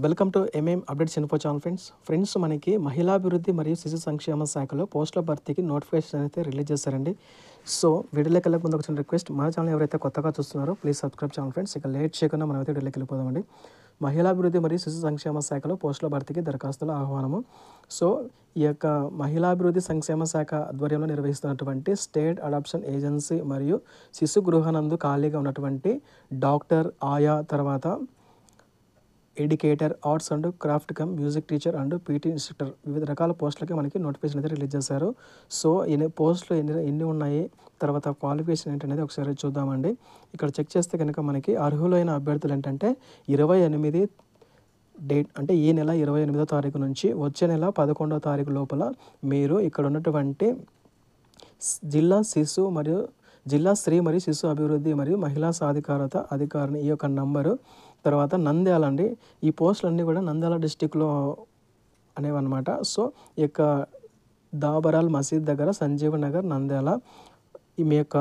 Welcome to MM updates info channel friends మనకి మహిళాభివృద్ధి మరియు శిశు సంక్షేమ శాఖలో పోస్టుల భర్తీకి నోటిఫికేషన్ అయితే రిలీజ్ చేశారండి. సో వీడియోలోకి వెళ్ళక ముందు ఒక చిన్న రిక్వెస్ట్, మన ఛానల్ ఎవరైతే కొత్తగా చూస్తున్నారో ప్లీజ్ సబ్స్క్రైబ్ ఛానల్ ఫ్రెండ్స్. ఇక లేట్ చేయకుండా మనమైతే వీడియోలోకి వెళ్ళిపోదామండి. మహిళాభివృద్ధి మరియు శిశు సంక్షేమ శాఖలో పోస్టుల భర్తీకి దరఖాస్తుల ఆహ్వానము. సో ఈ యొక్క మహిళాభివృద్ధి సంక్షేమ శాఖ ఆధ్వర్యంలో నిర్వహిస్తున్నటువంటి స్టేట్ అడాప్షన్ ఏజెన్సీ మరియు శిశు గృహనందు ఖాళీగా ఉన్నటువంటి డాక్టర్, ఆయా, తర్వాత educator, arts and craft cum music teacher and PT instructor వివిధ రకాల పోస్టులకి మనకి నోటిఫికేషన్ అయితే రిలీజ్ చేశారు. సో పోస్టులు ఎన్ని ఉన్నాయి, తర్వాత క్వాలిఫికేషన్ ఏంటనేది ఒకసారి చూద్దామండి. ఇక్కడ చెక్ చేస్తే కనుక మనకి అర్హులైన అభ్యర్థులు ఏంటంటే 28 డేట్ అంటే ఈ నెల 28వ తారీఖు నుంచి వచ్చే నెల 11వ తారీఖు లోపల మీరు ఇక్కడ ఉన్నటువంటి జిల్లా స్త్రీ మరియు శిశు అభివృద్ధి మరియు మహిళా సాధికారత అధికారిని ఈ యొక్క నంబరు, తర్వాత నంద్యాల అండి. ఈ పోస్టులన్నీ కూడా నంద్యాల డిస్టిక్లో అనేవన్నమాట. సో ఈ యొక్క దాబరాల్ మసీద్ దగ్గర సంజీవ్ నగర్ నంద్యాల. మీ యొక్క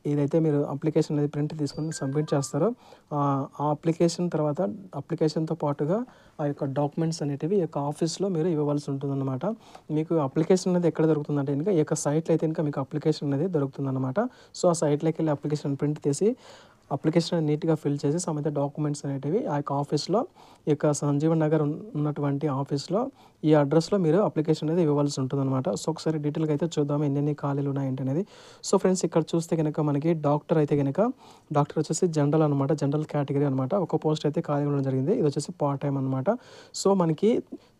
ఏదైతే మీరు అప్లికేషన్ అనేది ప్రింట్ తీసుకొని సబ్మిట్ చేస్తారో ఆ అప్లికేషన్ తర్వాత అప్లికేషన్తో పాటుగా ఆ యొక్క డాక్యుమెంట్స్ అనేటివి ఈ యొక్క ఆఫీస్లో మీరు ఇవ్వవలసి ఉంటుందన్నమాట. మీకు అప్లికేషన్ అనేది ఎక్కడ దొరుకుతుందంటే ఇంకా ఈ యొక్క సైట్లో అయితే ఇంకా మీకు అప్లికేషన్ అనేది దొరుకుతుందన్నమాట. సో ఆ సైట్లోకి వెళ్ళి అప్లికేషన్ ప్రింట్ తీసి అప్లికేషన్ నీట్గా ఫిల్ చేసి సమేత డాక్యుమెంట్స్ అనేటివి ఆ యొక్క ఆఫీస్లో, ఈ యొక్క సంజీవన్ నగర్ ఉన్నటువంటి ఆఫీస్లో ఈ అడ్రస్లో మీరు అప్లికేషన్ అనేది ఇవ్వవలసి ఉంటుందన్నమాట. సో ఒకసారి డీటెయిల్గా అయితే చూద్దాం ఎన్ని ఖాళీలు ఉన్నాయి ఏంటనేది. సో ఫ్రెండ్స్ ఇక్కడ చూస్తే కనుక మనకి డాక్టర్ అయితే కనుక డాక్టర్ వచ్చేసి జనరల్ అనమాట, జనరల్ కేటగిరీ అనమాట. ఒక పోస్ట్ అయితే ఖాళీ ఉండడం జరిగింది. ఇది వచ్చేసి పార్ట్ టైం అనమాట. సో మనకి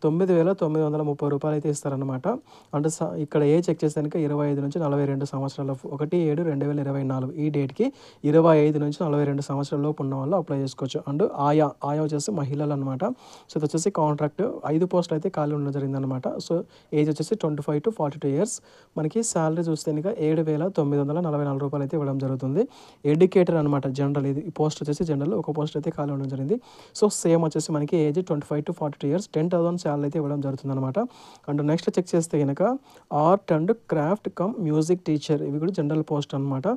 9,930 రూపాయలు అయితే ఇస్తారనమాట. అంటే ఇక్కడ చెక్ చేస్తే కనుక 25 నుంచి 42 సంవత్సరాల 1/7/2024 ఈ డేట్కి 25 నుంచి 42 సంవత్సరాల లోపు ఉన్న వాళ్ళు అప్లై చేసుకోవచ్చు. అండ్ ఆయా వచ్చేసి మహిళలు అనమాట. సో ఇది వచ్చేసి కాంట్రాక్ట్ 5 పోస్టులు అయితే ఖాళీ ఉండడం జరిగింది అనమాట. సో ఏజ్ వచ్చేసి 25 to 42 ఇయర్స్. మనకి శాలరీ చూస్తే కనుక 7,944 రూపాయలు అయితే ఇవ్వడం జరుగుతుంది. ఎడ్యుకేటర్ అనమాట, జనరల్. ఇది పోస్ట్ వచ్చేసి జనరల్, ఒక పోస్ట్ అయితే ఖాళీ ఉండడం జరిగింది. సో సేమ్ వచ్చేసి మనకి ఏజ్ 25 to 42 ఇయర్స్, 10,000 శాలరీ అయితే ఇవ్వడం జరుగుతుంది అనమాట. అండ్ నెక్స్ట్ చెక్ చేస్తే కనుక art and craft cum music teacher, ఇవి కూడా జనరల్ పోస్ట్ అనమాట.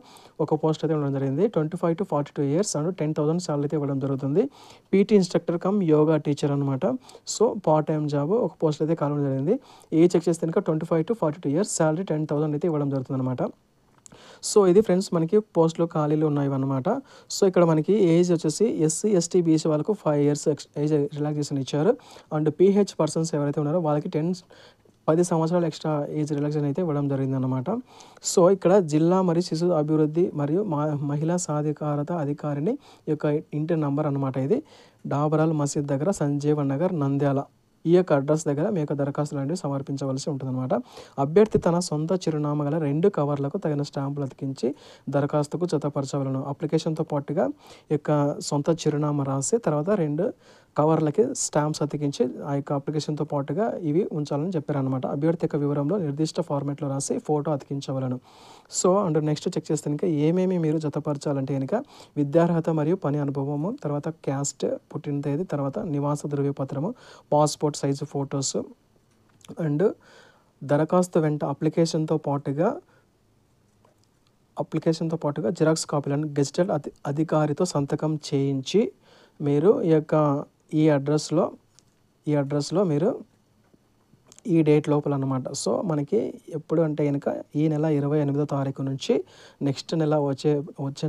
ఒక పోస్ట్ అయితే ఇవ్వడం జరిగింది. 25 to 42 ఇయర్స్ అండ్ 10,000 శాలరీ అయితే ఇవ్వడం జరుగుతుంది. PT instructor come yoga teacher అనమాట. సో పార్ట్ టైం జాబ్, ఒక పోస్ట్ అయితే కావడం జరిగింది. చెక్ చేస్తే కనుక 25 to 42 ఇయర్స్, శాలరీ 10,000 అయితే ఇవ్వడం జరుగుతుంది అనమాట. సో ఇది ఫ్రెండ్స్ మనకి పోస్టులు ఖాళీలు ఉన్నాయి అన్నమాట. సో ఇక్కడ మనకి ఏజ్ వచ్చేసి ఎస్సీ, ఎస్టీ, బీసీ వాళ్ళకు 5 ఇయర్స్ ఏజ్ రిలాక్సేషన్ ఇచ్చారు. అండ్ పీహెచ్ పర్సన్స్ ఎవరైతే ఉన్నారో వాళ్ళకి 10 సంవత్సరాలు ఎక్స్ట్రా ఏజ్ రిలాక్సేషన్ అయితే ఇవ్వడం జరిగిందనమాట. సో ఇక్కడ జిల్లా మరియు శిశు అభివృద్ధి మరియు మహిళా సాధికారత అధికారిని యొక్క ఇంటి నంబర్ అనమాట. ఇది డాబరాల్ మసీద్ దగ్గర సంజీవ్ నగర్ నంద్యాల. ఈ యొక్క అడ్రస్ దగ్గర మీ యొక్క దరఖాస్తులు అనేవి సమర్పించవలసి ఉంటుందన్నమాట. అభ్యర్థి తన సొంత చిరునామా గల 2 కవర్లకు తగిన స్టాంపులు అతికించి దరఖాస్తుకు జతపరచవలను. అప్లికేషన్తో పాటుగా ఈ యొక్క సొంత చిరునామా రాసి తర్వాత 2 కవర్లకి స్టాంప్స్ అతికించి ఆ యొక్క అప్లికేషన్తో పాటుగా ఇవి ఉంచాలని చెప్పారనమాట. అభ్యర్థి యొక్క వివరంలో నిర్దిష్ట ఫార్మాట్లో రాసి ఫోటో అతికించవలను. సో అండ్ నెక్స్ట్ చెక్ చేస్తే కనుక ఏమేమి మీరు జతపరచాలంటే కనుక విద్యార్హత మరియు పని అనుభవము, తర్వాత క్యాస్ట్, పుట్టిన తేదీ, తర్వాత నివాస ధృవపత్రము, పాస్పోర్ట్ సైజు ఫొటోస్ అండ్ దరఖాస్తు వెంట అప్లికేషన్తో పాటుగా జిరాక్స్ కాపీలను గెజిటెడ్ అధికారితో సంతకం చేయించి మీరు ఈ అడ్రస్లో మీరు ఈ డేట్ లోపల అనమాట. సో మనకి ఎప్పుడు అంటే కనుక ఈ నెల 28వ తారీఖు నుంచి నెక్స్ట్ నెల వచ్చే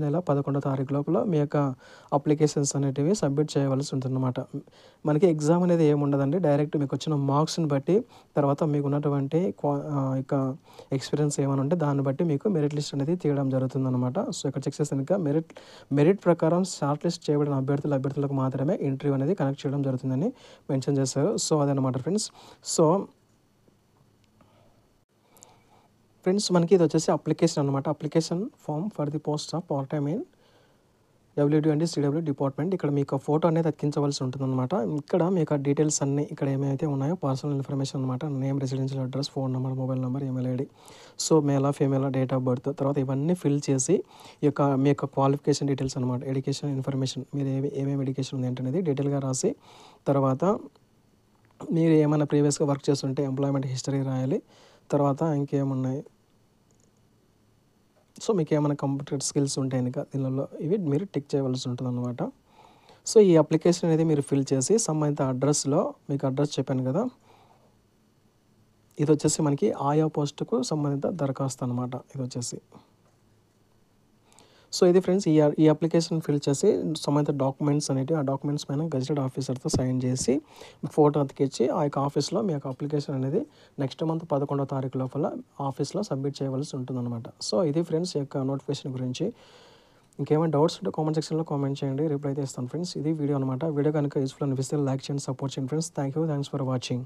నెల 11వ తారీఖు లోపల మీ యొక్క అప్లికేషన్స్ అనేటివి సబ్మిట్ చేయవలసి ఉంటుందన్నమాట. మనకి ఎగ్జామ్ అనేది ఏముండదండి, డైరెక్ట్ మీకు వచ్చిన మార్క్స్ని బట్టి, తర్వాత మీకు ఉన్నటువంటి యొక్క ఎక్స్పీరియన్స్ ఏమైనా ఉంటే దాన్ని బట్టి మీకు మెరిట్ లిస్ట్ అనేది తీయడం జరుగుతుందన్నమాట. సో ఇక్కడ చెక్ చేస్తే కనుక మెరిట్ ప్రకారం షార్ట్ లిస్ట్ చేయబడిన అభ్యర్థులకు మాత్రమే ఇంటర్వ్యూ అనేది కనెక్ట్ చేయడం జరుగుతుందని మెన్షన్ చేశారు. సో అదనమాట ఫ్రెండ్స్. ఫ్రెండ్స్ మనకి ఇది వచ్చేసి అప్లికేషన్ అనమాట. Application form for the post of part time in WD&D CW department. ఇక్కడ మీకు ఫోటో అనేది అతికించవలసి ఉంటుందన్నమాట. ఇక్కడ మీకు డీటెయిల్స్ అన్నీ ఇక్కడ ఏమైతే ఉన్నాయో పర్సనల్ ఇన్ఫర్మేషన్ అనమాట. Name, residential address, phone number, mobile number, email ID, so మేలా ఫీమేలా, డేట్ ఆఫ్ బర్త్, తర్వాత ఇవన్నీ ఫిల్ చేసి మీ యొక్క క్వాలిఫికేషన్ డీటెయిల్స్ అనమాట, ఎడ్యుకేషన్ ఇన్ఫర్మేషన్, మీరు ఏమేమి ఎడ్యుకేషన్ ఉంది ఏంటనేది డీటెయిల్గా రాసి, తర్వాత మీరు ఏమైనా ప్రీవియస్గా వర్క్ చేస్తుంటే ఎంప్లాయ్మెంట్ హిస్టరీ రాయాలి. తర్వాత ఇంకేమున్నాయి, సో మీకు ఏమైనా కంప్యూటర్ స్కిల్స్ ఉంటే కనుక దీనిలో ఇవి మీరు టిక్ చేయవలసి ఉంటుంది అనమాట. సో ఈ అప్లికేషన్ అనేది మీరు ఫిల్ చేసి సంబంధిత అడ్రస్లో, మీకు అడ్రస్ చెప్పాను కదా, ఇది వచ్చేసి మనకి ఆయా పోస్టుకు సంబంధిత దరఖాస్తు అనమాట. ఇది వచ్చేసి సో ఇది ఫ్రెండ్స్ ఈ అప్లికేషన్ ఫిల్ చేసి సంబంధిత డాక్యుమెంట్స్ అనేవి, ఆ డాక్యుమెంట్స్ పైన గెజిటెడ్ ఆఫీసర్తో సైన్ చేసి ఫోటో అతికిచ్చి ఆ యొక్క ఆఫీస్లో మీ యొక్క అప్లికేషన్ అనేది నెక్స్ట్ మంత్ 11వ తారీఖు లోపల ఆఫీస్లో సబ్మిట్ చేయవలసి ఉంటుందన్నమాట. సో ఇది ఫ్రెండ్స్ ఈ యొక్క నోటిఫికేషన్ గురించి. ఇంకేమైనా డౌట్స్ ఉంటే కామెంట్ సెక్షన్లో కామెంట్ చేయండి, రిప్లై అయితే ఇస్తాను ఫ్రెండ్స్. ఇది వీడియో అనమాట. వీడియో కనుక యూస్ఫుల్ అనిపిస్తే లైక్ చేయండి, సపోర్ట్ చేయండి ఫ్రెండ్స్. Thanks for watching.